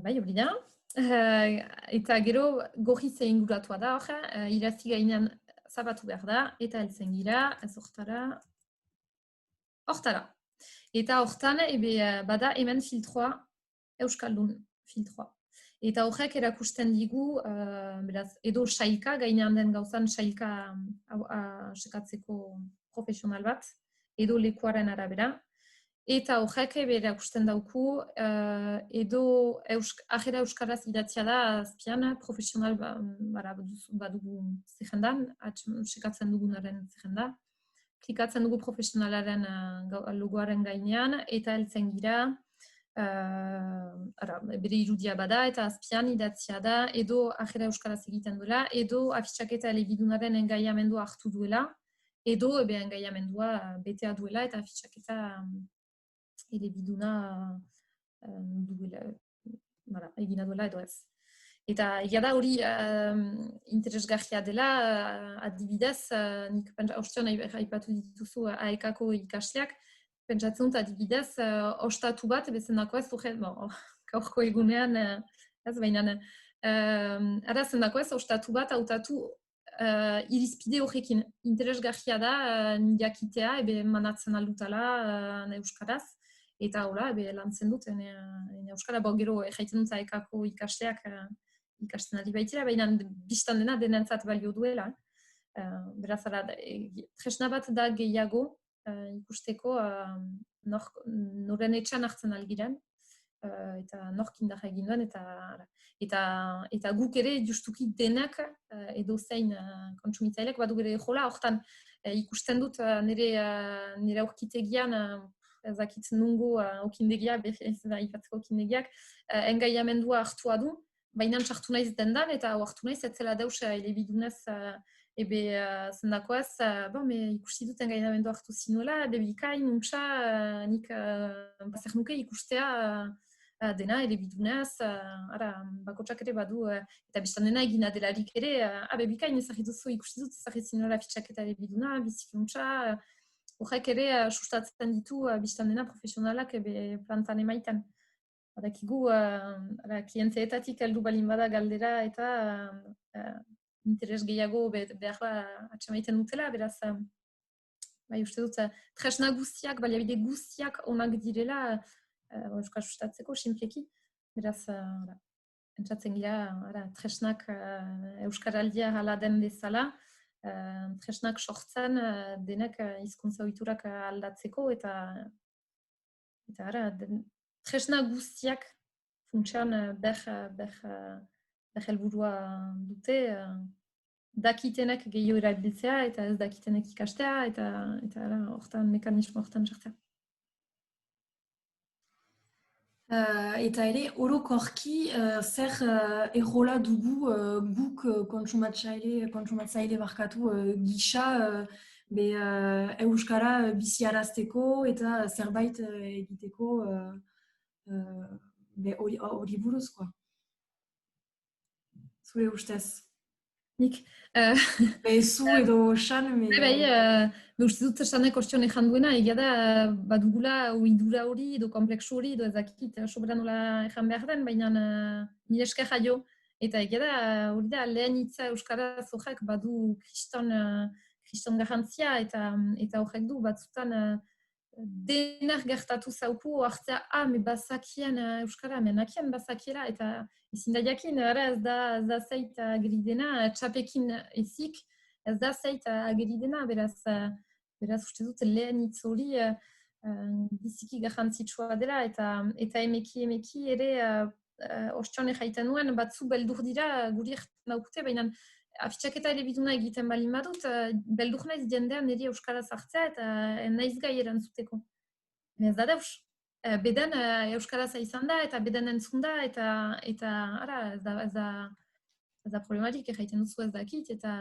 bai, hori da, eta gero gorriz inguratua da hor, irazki gainean zabatu behar da, eta heltzen gira, ez hortara. Eta hortan, bada hemen filtroa, euskaldun filtroa. Eta horrek erakusten digu, beraz, edo sailka, gainean den gauzan sailka sekatzeko profesional bat, edo lekuaren arabera. Eta horrek erakusten dauku, edo ajera euskaraz idatzia da, azpian, profesional badugu zerrendan, sekatzen dugunaren zerrenda. Klikatzen dugu profesionalaren logoaren gainean, eta heltzen gira, bere irudia bada, eta azpian idatzia da, edo ajera euskaraz egiten duela, edo afitxaketa elebidunaren engaiamendua hartu duela, edo engaiamendua betea duela, eta afitxaketa elebiduna egina duela edo ez. Eta egia da hori interesgarria dela, adibidez, nik ostion aipatu dituzu AEK-ko ikasleak, pentsatzen dut adibidez, ostatu bat, bezendako ez, gaurko egunean, ez baina, ara zendako ez, ostatu bat hautatu irizpide horrekin. Interesgarria da, jakitea, manatzen aldutala euskaraz, eta hola, lantzen dut, euskara, gero jaiten dut AEK-ko ikasleak, ikasten ari baitira, baina biztan dena denentzat balio duela. Beraz, tresna bat da gehiago ikusteko noren etxan hartzen algiren, eta nork indarra egin duen, eta guk ere justuki denak edo zein kontsumitzailek badu gure jola, hortan ikusten dut nire aurkitegian, ezakit nungo okindegia, ipatzeko okindegiak, engaiamendua hartua du, baina sartu naiz dendan, eta hartu naiz, etzela deus elebidunez zendako ez, ikusi dut engaiamendu hartu zinuela, bikain, untsa, nik bazer nuke ikustea dena elebidunez, bakotsak ere badu, eta biztan dena egina delarik ere, bikain ezagituzu ikusi dut, ezagizinuela fitxaketa elebiduna, biziki untsa, horrek ere sustatzen ditu biztan dena profesionalak plantan emaiten. Badakigu, klienteetatik heldu balin bada galdera eta interes gehiago behar atxamaiten dutela, beraz, uste dut, tresna guztiak, baliabide guztiak onak direla euskara sustatzeko, sinpleki. Beraz, pentsatzen gira, tresnak euskaraldia hala den bezala, tresnak sortzen denek hizkuntza ohiturak aldatzeko, eta tresna guztiak funtsean helburua dute, dakitenek gehiago erabiltzea eta ez dakitenek ikastea, eta hortan mekanismo hortan sartzea. Eta ere, orokorki zer errola dugu guk kontsumatzaile barkatu gisa euskara biziarazteko eta zerbait egiteko hori buruzkoa. Zure ustez? Nik? Zu edo san? Uste dut sanek ostion ezan duena, egia da badugula oidura hori edo kompleksu hori edo ezakit sobera nola ezan behar den, baina nire esker jaio. Eta egia da hori da lehen hitza euskaraz horrek badu kriston garrantzia eta horrek du batzutan denak gertatu zauku hartzea, bazakien euskara, nakien bazakiela, eta ezin da jakin, ez da zeit ageridena, txapekin ezik, ez da zeit ageridena, beraz uste dut lehen hitz hori biziki garrantzitsua dela, eta emeki ere ostion jaiten nuen, batzu beldur dira guri erten daukute, baina afitxaketa elebiduna egiten balin badut, beldur naiz jendean niri euskaraz hartzea eta naiz gai erantzuteko. Ez da deus. Beden euskaraza izan da eta beden entzun da eta ara, ez da problematik, jaiten duzu ez dakit eta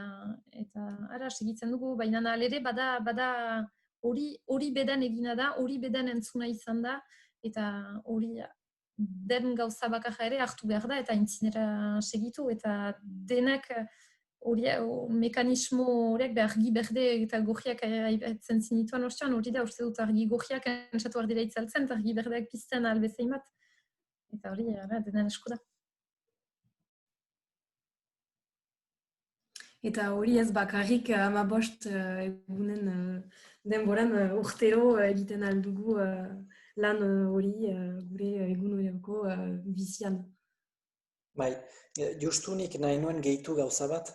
ara, segitzen dugu, baina alere bada hori beden egina da, hori beden entzuna izan da eta hori den gauza bakarra ere hartu behar da eta intzinera segitu eta denak mekanismo horiek argi berde eta gorriak aipatzen zinituan ostean, hori da uste dut argi gorriak entzatu behar dira itzaltzen eta argi berdeak pizten albezein bat. Eta hori, denen esku da. Eta hori ez bakarrik 15 egunen denboran urtero egiten aldugu lan hori gure eguneroko bizian. Bai, justunik nahi nuen gehitu gauza bat,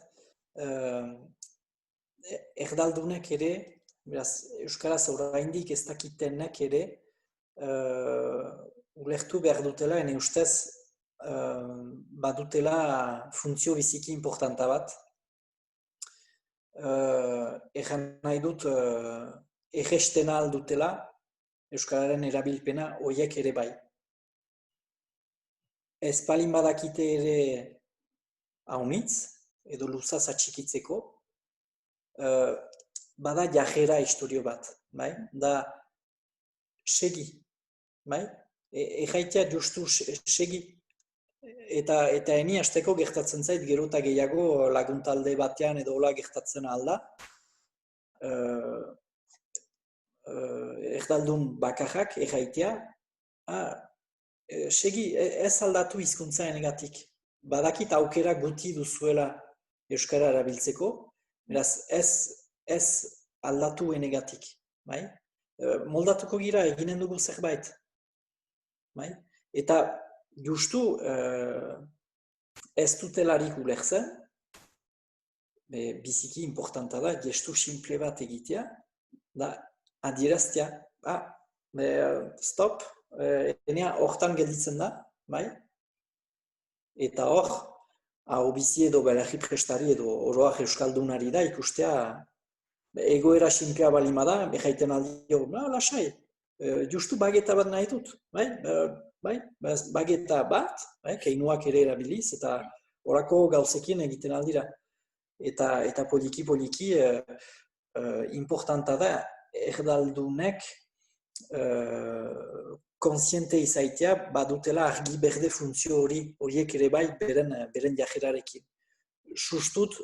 erdaldunek ere, beraz, euskaraz oraindik ez dakitenek ere, ulertu behar dutela, ene ustez, badutela funtzio biziki importanta bat. Egan nahi dut, egestena aldutela, euskararen erabilpena horiek ere bai. Ez palin badakite ere haunitz, edo luzaz atxikitzeko, bada jajera historio bat, bai? Da segi, bai? Egaitea justu segi. Eta eni hasteko gertatzen zait gero eta gehiago laguntalde batean edo hola gertatzen alda. Erdaldun bakarrak egaitea, segi ez aldatu hizkuntza enegatik. Badakit aukera guti duzuela euskara erabiltzeko, beraz ez aldatu enegatik. Bai? Moldatuko gira eginen dugu zerbait. Bai? Eta justu ez dutelarik ulertzen, biziki importanta da, gestu simple bat egitea, da adieraztea, stop, enea hortan gelditzen da, bai? Eta hor, bizi edo belarri prestari edo oroak euskaldunari da ikustea, egoera simplea balima da, behaiten aldio, lasai, justu bageta bat nahi dut, bai? Bageta bat, keinuak ere erabiliz, eta horako gauzekin egiten aldira. Eta poliki importanta da, erdaldunek konsiente izaitea badutela argi berde funtzio horiek ere bai beren jajerarekin. Sustut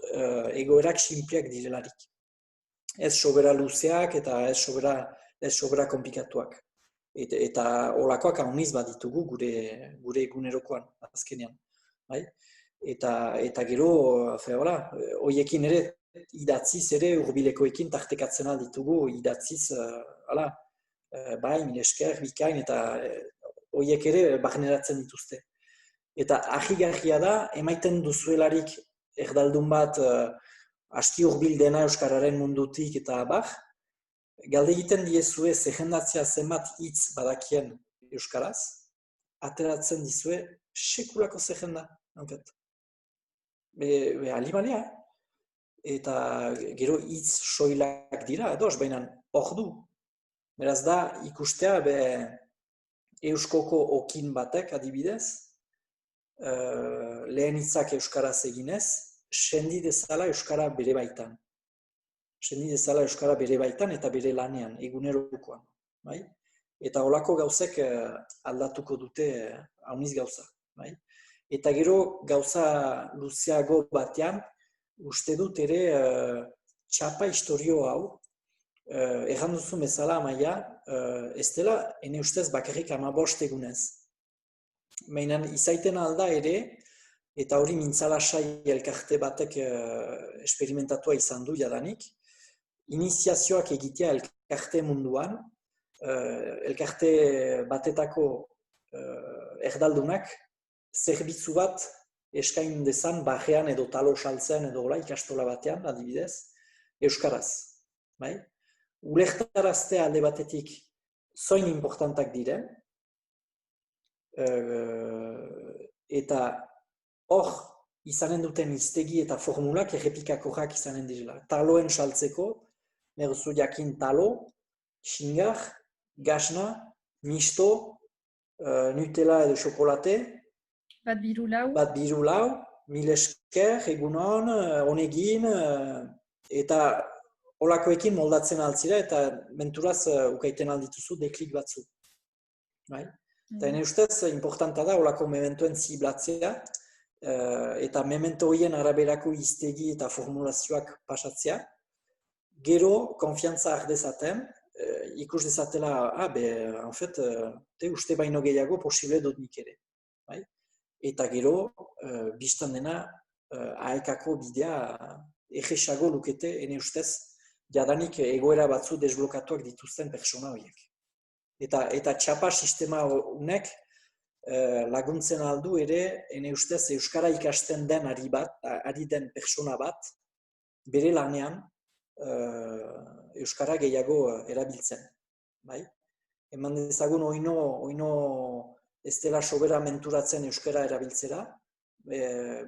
egoerak simpleak direlarik. Ez sobera luzeak eta ez sobera komplikatuak. Eta holakoak hauniz bat ditugu gure egunerokoan, azkenean. Eta gero, horiekin ere, idatziz ere, urbilekoekin tartekatzen ditugu, idatziz, bai, milesker, bikain, eta horiek ere barneratzen dituzte. Eta ahigarria da, emaiten duzuelarik erdaldun bat aski urbil dena euskararen mundutik eta galde egiten diezue zehendatzea zenbat hitz badakien euskaraz, ateratzen dizue sekulako zehenda, hanket. Alibalea, eta gero hitz soilak dira, edoz, baina hor du. Beraz da, ikustea euskoko okin batek adibidez, lehen hitzak euskaraz eginez, sendi dezala euskara bere baitan. Sendi dezala euskara bere baitan eta bere lanean, egunerokoan. Eta holako gauzek aldatuko dute hauniz gauza. Eta gero gauza luzeago batean, uste dut ere txapa historio hau, erran duzu bezala Amaia, ez dela, ene ustez bakarrik 15 egunez. Mainan izaiten alda ere, eta hori mintzalasai elkarte batek esperimentatua izan du jadanik, iniziazioak egitea elkarte munduan, elkarte batetako erdaldunak zerbitzu bat eskain dezan barrean edo talo saltzean edo ikastola batean, adibidez, euskaraz. Ulertaraztea alde batetik zoin importantak diren, eta hor izanen duten hiztegi eta formulak errepikakorrak izanen direla. Taloen saltzeko, merzu jakin talo, xingar, gasna, misto, Nutella edo xokolate, Bat biru lau. bat biru lau, mil esker, egunon, honegin, eta holakoekin moldatzen altzira, eta menturaz ukaiten aldituzu deklik batzu. Bai? Eta ene ustez, importanta da holako mementuen ziblatzea, eta memento horien araberako hiztegi eta formulazioak pasatzea. Gero, konfiantza ardezaten, ikus dezatela, en fait, uste baino gehiago posible dut nik ere. Bai? Eta gero, biztan dena, aekako bidea egesago lukete, ene ustez, jadanik egoera batzu desblokatuak dituzten pertsona horiek. Eta txapa sistema honek laguntzen aldu ere, ene ustez, euskara ikasten den ari den pertsona bat, bere lanean, euskara gehiago erabiltzen. Bai? Eman dezagun oino ez dela sobera menturatzen euskara erabiltzera,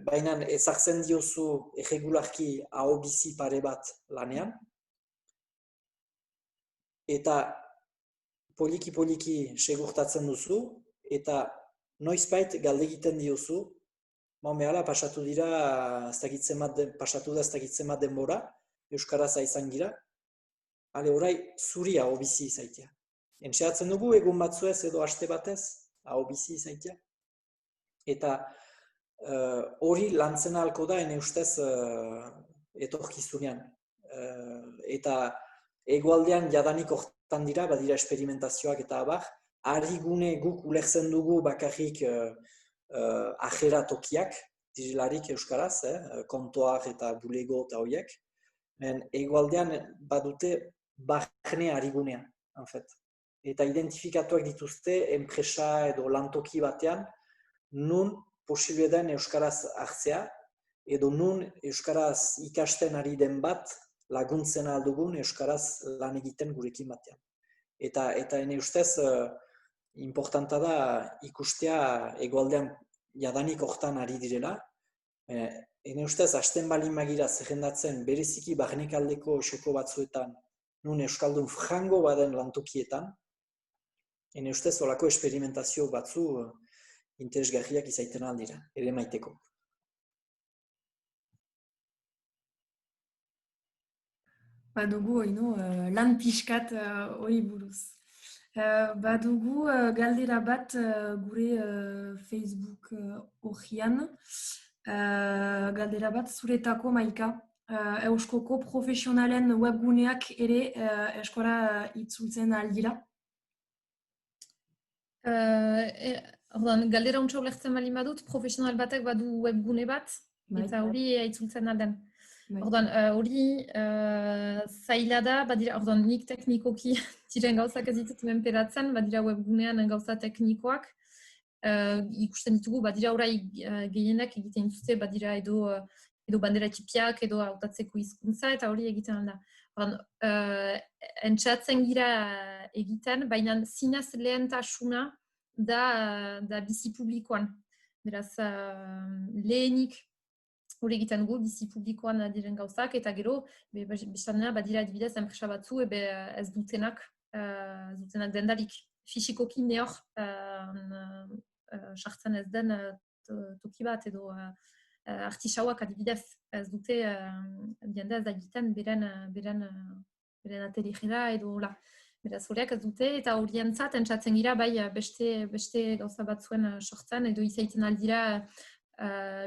baina ezartzen diozu erregularki aho bizi pare bat lanean, eta poliki segurtatzen duzu, eta noizbait galdegiten diozu, mehala pasatu da ez dakitzemat denbora, euskaraz izan gira, orai zuri aho bizi izaitea. Entxeatzen dugu egun batzuez edo aste batez, aho bizi izaitea. Eta hori lantzen ahalko da, ene ustez, etorkizunean. Eta hegoaldean jadanik hortan dira, badira esperimentazioak eta abar, harigune guk ulertzen dugu bakarrik ajera tokiak, dirilarik euskaraz, kontoak eta bulego eta horiek. Hegoaldean badute barne harigunea, en fait. Eta identifikatuak dituzte enpresa edo lantoki batean, nun posible den euskaraz hartzea, edo nun euskaraz ikasten ari den bat laguntzen aldugun euskaraz lan egiten gurekin batean. Eta ene ustez, importanta da ikustea hegoaldean jadanik hortan ari direla. Ene ustez, hasten balin magira zerrendatzen bereziki barnekaldeko xoko batzuetan, nun euskaldun frango baden lantokietan, ene ustez, olako esperimentazio batzu interesgarriak izaiten aldira, ere maiteko. Badugu, lan pixkat hori buruz. Badugu galdera bat gure Facebook horrian. Galdera bat zuretako Maika. Euskoko profesionalen webguneak ere eskora itzultzen aldira. Galdera untsa ulertzen bali badut, profesional batek badu webgune bat, eta hori itzultzen alden. Hori zaila da, nik teknikoki diren gauzak ez ditut menperatzen, badira webgunean gauza teknikoak, ikusten ditugu, badira orai gehienak egiten dituzte, badira edo bandera txipiak, edo hautatzeko hizkuntza, eta hori egiten alda. Entxatzen gira egiten, baina zinez lehentasuna da bizi publikoan. Beraz, lehenik hori egiten dugu, bizi publikoan diren gauzak, eta gero, bestandena, badira adibidez, enpresa batzu, ez dutenak dendarik. Fisikoki nehor, sartzen ez den toki bat, edo artisauak adibidez, ez dute, jende ez da egiten beren atelierera, edo hola. Beraz, horiak ez dute, eta horientzat entzatzen gira, bai, beste gauza batzuen sortzen, edo izaiten aldira,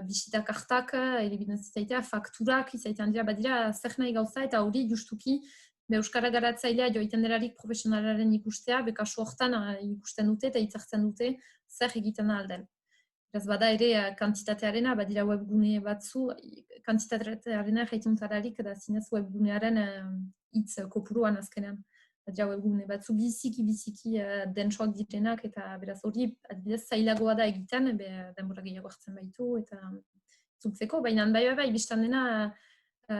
bisita kartak, elebidez izaitea, fakturak izaiten dira, badira, zer nahi gauza, eta hori justuki, euskara garatzailea joiten delarik profesionalaren ikustea, bekasu hortan ikusten dute eta itzartzen dute zer egiten alden. Beraz, bada ere, kantitatearena, badira webgune batzu, kantitatearena jaituntararik, da zinez webgunearen hitz kopuruan azkenean. Badira webgune batzu biziki dentsoak direnak, eta beraz hori, adibidez, zailagoa da egiten, denbora gehiago hartzen baitu, eta zuntzeko, baina bai, biztan dena,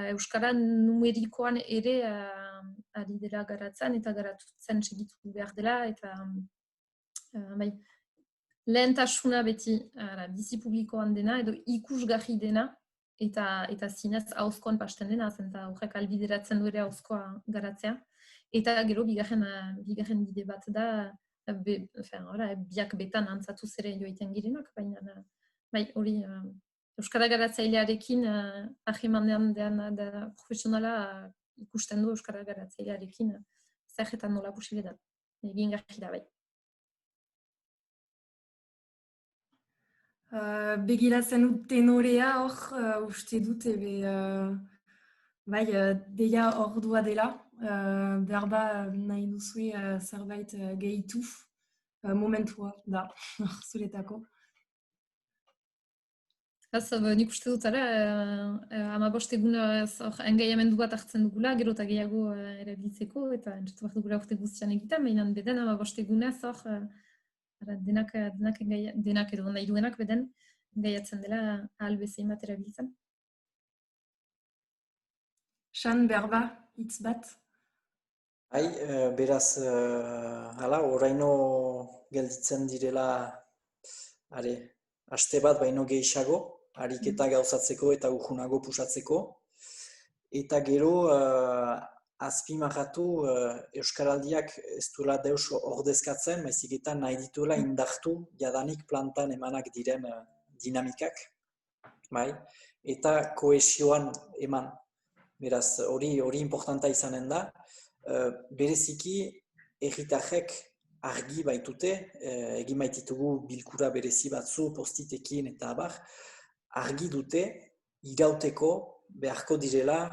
euskara numerikoan ere ari dela garatzen, eta garatutzen segitu behar dela, eta lehentasuna beti bizi publikoan dena edo ikusgarri dena eta zinez ahozkoan pasten dena, zen eta horrek albideratzen du ere ahozkoa garatzea. Eta gero bigarren bide bat da, biak betan antzatuz ere joiten girenak, baina bai, hori Euskara garatzailearekin ahemanean da profesionala ikusten du Euskara garatzailearekin zer eta nola posible da. Egin garri da bai. Begiratzen dut tenorea hor, uste dut, bai, deia ordua dela, berba nahi duzue zerbait gehitu, momentua da, zuretako. Nik uste dut, 15 egun engaiamendu bat hartzen dugula, gero eta gehiago erabiltzeko, eta entzatu behar dugula urte guztian egiten, baina beden 15 egunez denak edo nahi duenak beden engaiatzen dela ahal bezain bat erabiltzen. San, berba, hitz bat? Bai, beraz, oraino gelditzen direla, aste bat baino gehiago, ariketa gauzatzeko eta urjunago pusatzeko. Eta gero, azpimarratu Euskaraldiak ez duela deus ordezkatzen, baizik eta nahi dituela indartu jadanik plantan emanak diren dinamikak. Bai? Eta kohesioan eman. Beraz, hori importanta izanen da. Bereziki, herritarrek argi baitute, egin baititugu bilkura berezi batzu, postitekin eta abar, argi dute irauteko beharko direla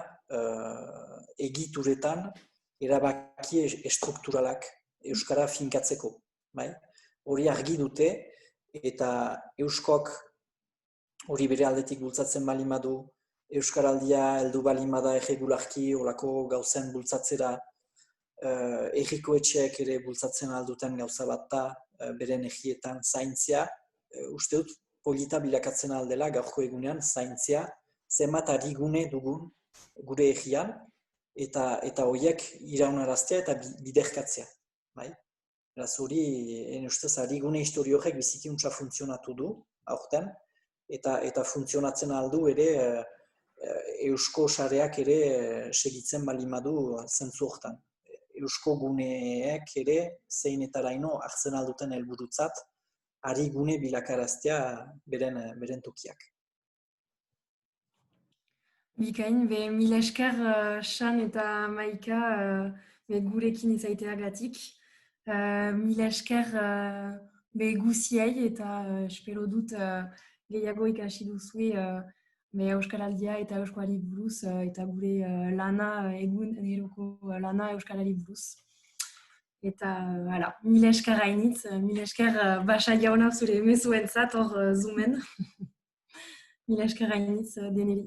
egituretan erabaki estrukturalak Euskara finkatzeko. Bai? Hori argi dute eta Euskok hori bere aldetik bultzatzen baldin badu, Euskaraldia heldu baldin bada erregularki olako gauzen bultzatzera, erriko etxeek ere bultzatzen alduten gauza bat da, beren egietan zaintzia. Uste dut, polita bilakatzen aldela gaurko egunean zaintzia, zenbat arigune dugun gure egian, eta horiek iraunaraztea eta biderkatzea. Bai? Beraz hori, ustez, arigune historio horrek biziki untsa funtzionatu du, aurten, eta funtzionatzen aldu ere Eusko sareak ere segitzen baldin badu zentzu hortan. Eusko guneek ere zeinetaraino hartzen alduten helburutzat ari gune bilakaraztea beren tokiak. Bikain, mila esker San eta Maika gurekin izaiteagatik. Mila esker guziei eta espero dut gehiago ikasi duzue Euskaraldia eta Euskarari buruz eta gure lana, eguneroko lana Euskarari buruz. Eta, mila esker hainitz, mila esker basa jauna zure mezuentzat hor zoomen. Mila esker hainitz deneri.